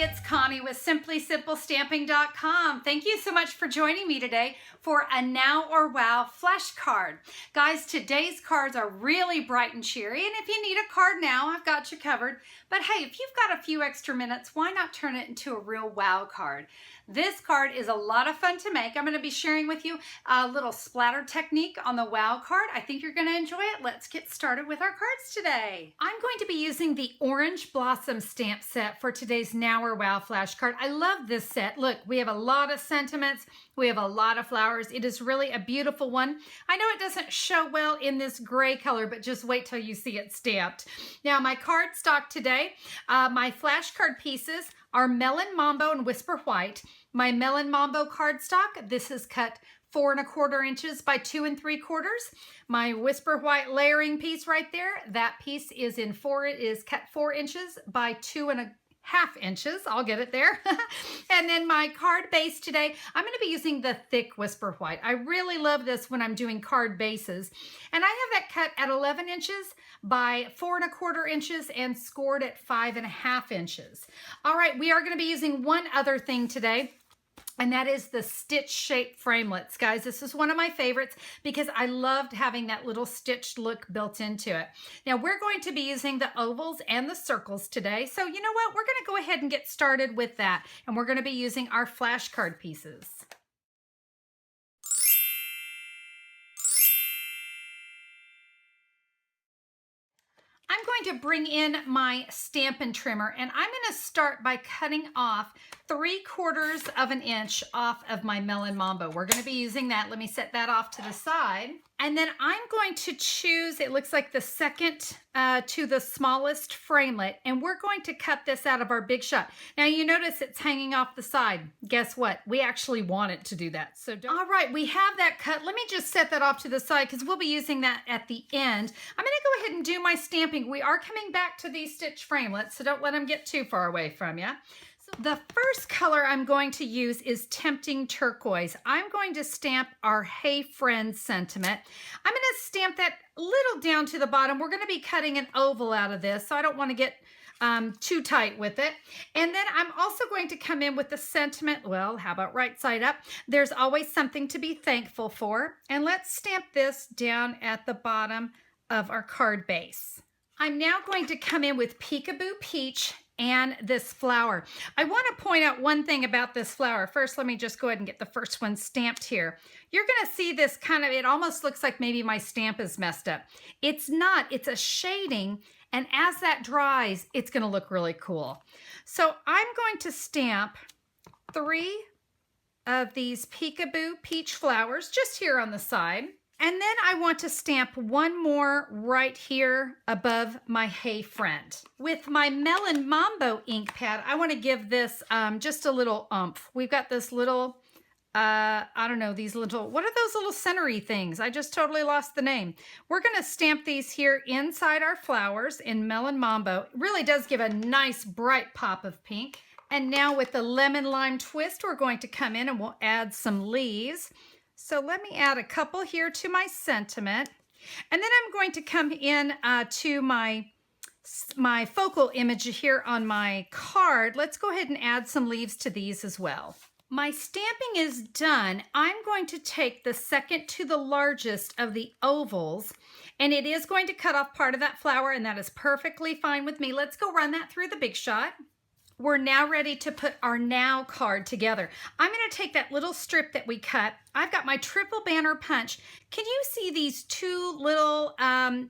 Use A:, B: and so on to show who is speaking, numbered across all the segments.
A: it's Connie with SimplySimpleStamping.com. Thank you so much for joining me today for a Now or Wow flashcard. Guys, today's cards are really bright and cheery, and if you need a card now, I've got you covered. But hey, if you've got a few extra minutes, why not turn it into a real wow card? This card is a lot of fun to make. I'm going to be sharing with you a little splatter technique on the wow card. I think you're going to enjoy it. Let's get started with our cards today. I'm going to be using the Orange Blossom stamp set for today's Now or Wow flashcard. I love this set. Look, we have a lot of sentiments. We have a lot of flowers. It is really a beautiful one. I know it doesn't show well in this gray color, but just wait till you see it stamped. Now, my card stock today, my flashcard pieces are Melon Mambo and Whisper White. My Melon Mambo cardstock, this is cut 4 1/4 inches by 2 3/4. My Whisper White layering piece right there, that piece is cut 4 inches by 2 1/2 inches. I'll get it there. And then my card base today, I'm going to be using the thick Whisper White. I really love this when I'm doing card bases. And I have that cut at 11 inches by 4 1/4 inches and scored at 5 1/2 inches. All right, we are going to be using one other thing today, and that is the stitch shape framelits. Guys, this is one of my favorites because I loved having that little stitched look built into it. Now, we're going to be using the ovals and the circles today. So you know what? We're going to go ahead and get started with that. And we're going to be using our flashcard pieces. I'm going to bring in my Stampin' Trimmer, and I'm going to start by cutting off 3/4 inch off of my Melon Mambo. We're going to be using that. Let me set that off to the side. And then I'm going to choose, it looks like the second to the smallest framelit, and we're going to cut this out of our big shot. Now you notice it's hanging off the side. Guess what? We actually want it to do that. So all right, we have that cut. Let me just set that off to the side because we'll be using that at the end. I'm going to go ahead and do my stamping. We are coming back to these stitch framelits, so don't let them get too far away from you. The first color I'm going to use is Tempting Turquoise. I'm going to stamp our Hey Friend sentiment. I'm going to stamp that a little down to the bottom. We're going to be cutting an oval out of this, so I don't want to get too tight with it. And then I'm also going to come in with the sentiment, well, how about right side up? There's always something to be thankful for. And let's stamp this down at the bottom of our card base. I'm now going to come in with Peekaboo Peach and this flower. I want to point out one thing about this flower. First, let me just go ahead and get the first one stamped here. You're going to see this kind of, it almost looks like maybe my stamp is messed up. It's not, it's a shading, and as that dries, it's going to look really cool. So I'm going to stamp 3 of these Peekaboo Peach flowers just here on the side. And then I want to stamp one more right here above my Hey Friend. With my Melon Mambo ink pad, I want to give this just a little oomph. We've got this little, I don't know, these little, what are those little centery things? I just totally lost the name. We're going to stamp these here inside our flowers in Melon Mambo. It really does give a nice bright pop of pink. And now with the Lemon Lime Twist, we're going to come in and we'll add some leaves. So let me add a couple here to my sentiment. And then I'm going to come in to my focal image here on my card. Let's go ahead and add some leaves to these as well. My stamping is done. I'm going to take the second to the largest of the ovals, and it is going to cut off part of that flower, and that is perfectly fine with me. Let's go run that through the big shot. We're now ready to put our Now card together. I'm going to take that little strip that we cut. I've got my triple banner punch. Can you see these 2 little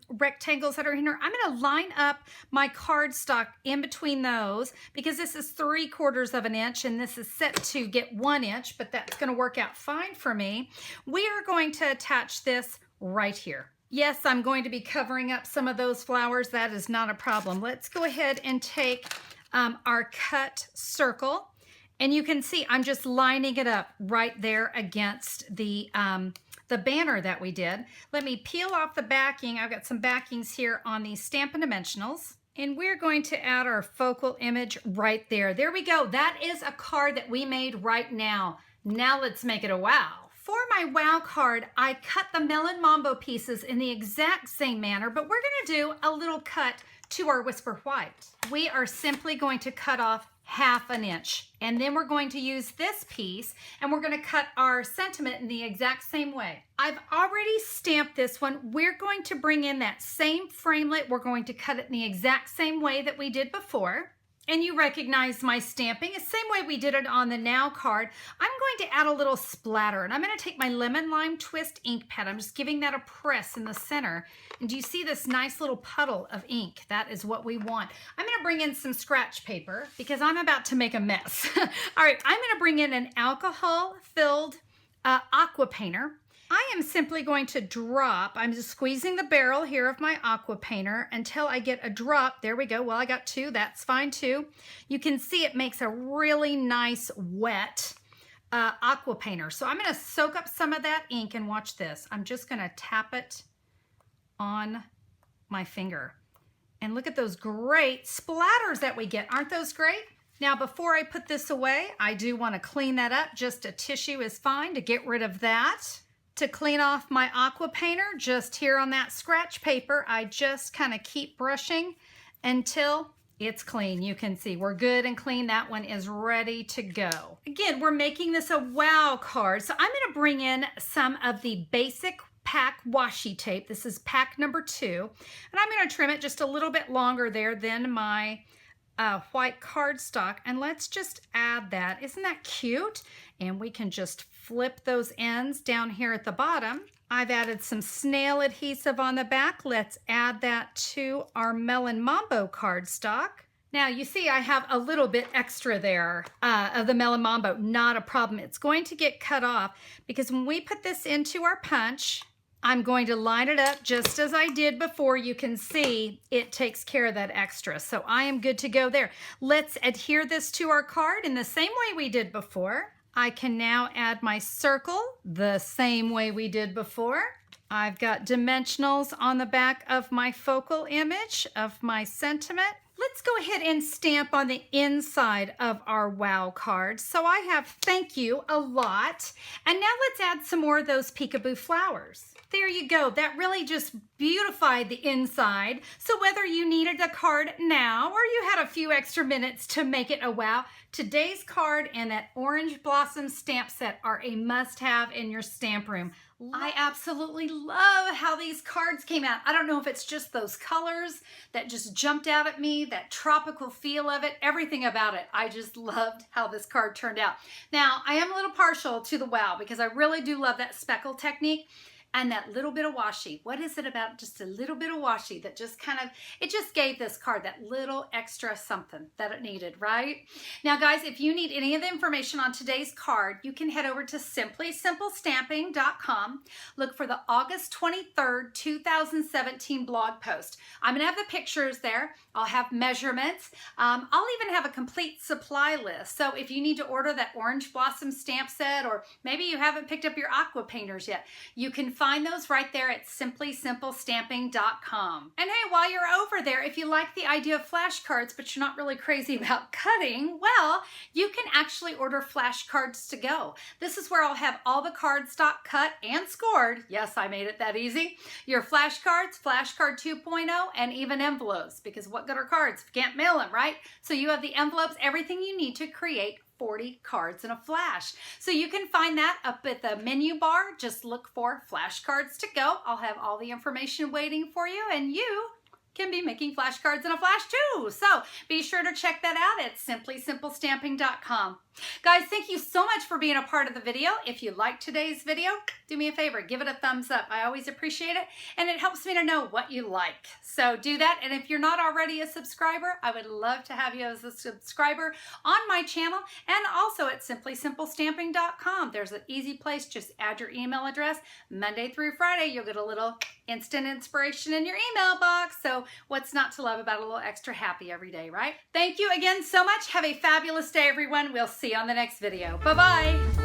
A: rectangles that are in here? I'm going to line up my cardstock in between those because this is 3/4 inch and this is set to get 1 inch, but that's going to work out fine for me. We are going to attach this right here. Yes, I'm going to be covering up some of those flowers. That is not a problem. Let's go ahead and take our cut circle, and you can see I'm just lining it up right there against the banner that we did. Let me peel off the backing. I've got some backings here on these Stampin' Dimensionals, and we're going to add our focal image right there. There we go. That is a card that we made right now. Now let's make it a wow. For my wow card, I cut the Melon Mambo pieces in the exact same manner, but we're going to do a little cut to our Whisper White. We are simply going to cut off 1/2 inch. And then we're going to use this piece and we're going to cut our sentiment in the exact same way. I've already stamped this one. We're going to bring in that same framelit. We're going to cut it in the exact same way that we did before. And you recognize my stamping, the same way we did it on the Now card. I'm going to add a little splatter, and I'm going to take my Lemon Lime Twist ink pad. I'm just giving that a press in the center. And do you see this nice little puddle of ink? That is what we want. I'm going to bring in some scratch paper because I'm about to make a mess. All right, I'm going to bring in an alcohol-filled aqua painter. I am simply going to drop, I'm just squeezing the barrel here of my aqua painter until I get a drop. There we go. Well, I got 2. That's fine too. You can see it makes a really nice wet aqua painter. So I'm going to soak up some of that ink and watch this. I'm just going to tap it on my finger. And look at those great splatters that we get. Aren't those great? Now, before I put this away, I do want to clean that up. Just a tissue is fine to get rid of that. To clean off my aqua painter, just here on that scratch paper, I just kind of keep brushing until it's clean. You can see we're good and clean. That one is ready to go. Again, we're making this a wow card. So I'm going to bring in some of the basic pack washi tape. This is pack number 2. And I'm going to trim it just a little bit longer there than my white cardstock. And let's just add that. Isn't that cute? And we can just flip those ends down here at the bottom. I've added some snail adhesive on the back. Let's add that to our Melon Mambo cardstock. Now you see I have a little bit extra there of the Melon Mambo. Not a problem. It's going to get cut off because when we put this into our punch, I'm going to line it up just as I did before. You can see it takes care of that extra. So I am good to go there. Let's adhere this to our card in the same way we did before. I can now add my circle the same way we did before. I've got dimensionals on the back of my focal image of my sentiment. Let's go ahead and stamp on the inside of our wow card. So I have thank you a lot. And now let's add some more of those peekaboo flowers. There you go. That really just beautified the inside. So whether you needed a card now or you had a few extra minutes to make it a wow, today's card and that orange blossom stamp set are a must-have in your stamp room. I absolutely love how these cards came out. I don't know if it's just those colors that just jumped out at me, that tropical feel of it, everything about it. I just loved how this card turned out. Now, I am a little partial to the wow because I really do love that speckle technique. And that little bit of washi. What is it about just a little bit of washi that just kind of, it just gave this card that little extra something that it needed, right? Now guys, if you need any of the information on today's card, you can head over to simplysimplestamping.com. Look for the August 23rd, 2017 blog post. I'm gonna have the pictures there. I'll have measurements. I'll even have a complete supply list. So if you need to order that orange blossom stamp set, or maybe you haven't picked up your aqua painters yet, you can find those right there at simplysimplestamping.com. And hey, while you're over there, if you like the idea of flashcards, but you're not really crazy about cutting, well, you can actually order flashcards to go. This is where I'll have all the cardstock cut and scored. Yes, I made it that easy. Your flashcards, flashcard 2.0, and even envelopes, because what good are cards if you can't mail them, right? So you have the envelopes, everything you need to create 40 cards in a flash. So you can find that up at the menu bar. Just look for flashcards to go. I'll have all the information waiting for you, and you can be making flashcards in a flash too. So be sure to check that out at simplysimplestamping.com. Guys, thank you so much for being a part of the video. If you liked today's video, do me a favor, give it a thumbs up. I always appreciate it, and it helps me to know what you like. So do that, and if you're not already a subscriber, I would love to have you as a subscriber on my channel and also at simplysimplestamping.com. There's an easy place. Just add your email address. Monday through Friday, you'll get a little instant inspiration in your email box. So what's not to love about a little extra happy every day, right? Thank you again so much. Have a fabulous day, everyone. We'll see you on the next video. Bye-bye.